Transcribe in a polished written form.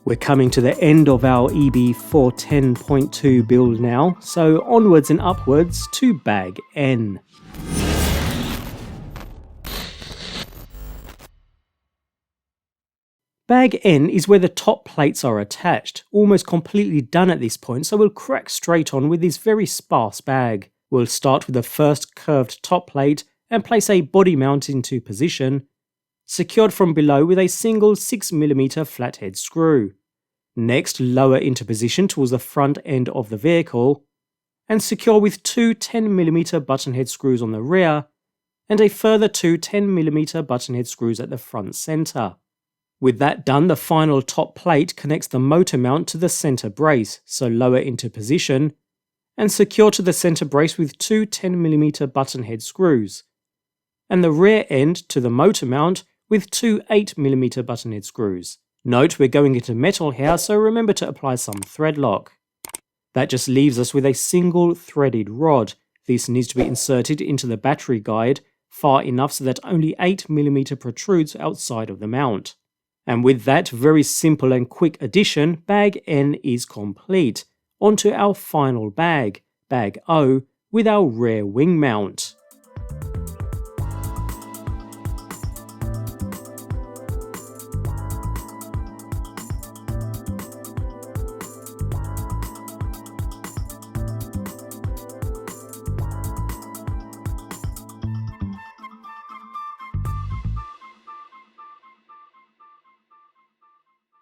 We're coming to the end of our EB410.2 build now, so onwards and upwards to bag N. Bag N is where the top plates are attached, almost completely done at this point, so we'll crack straight on with this very sparse bag. We'll start with the first curved top plate and place a body mount into position, secured from below with a single 6mm flathead screw. Next, lower into position towards the front end of the vehicle, and secure with two 10mm buttonhead screws on the rear, and a further two 10mm buttonhead screws at the front centre. With that done, the final top plate connects the motor mount to the centre brace, so lower into position, and secure to the centre brace with two 10mm buttonhead screws, and the rear end to the motor mount with two 8mm buttonhead screws. Note we're going into metal here, so remember to apply some thread lock. That just leaves us with a single threaded rod. This needs to be inserted into the battery guide far enough so that only 8mm protrudes outside of the mount. And with that very simple and quick addition, bag N is complete. Onto our final bag, bag O, with our rear wing mount.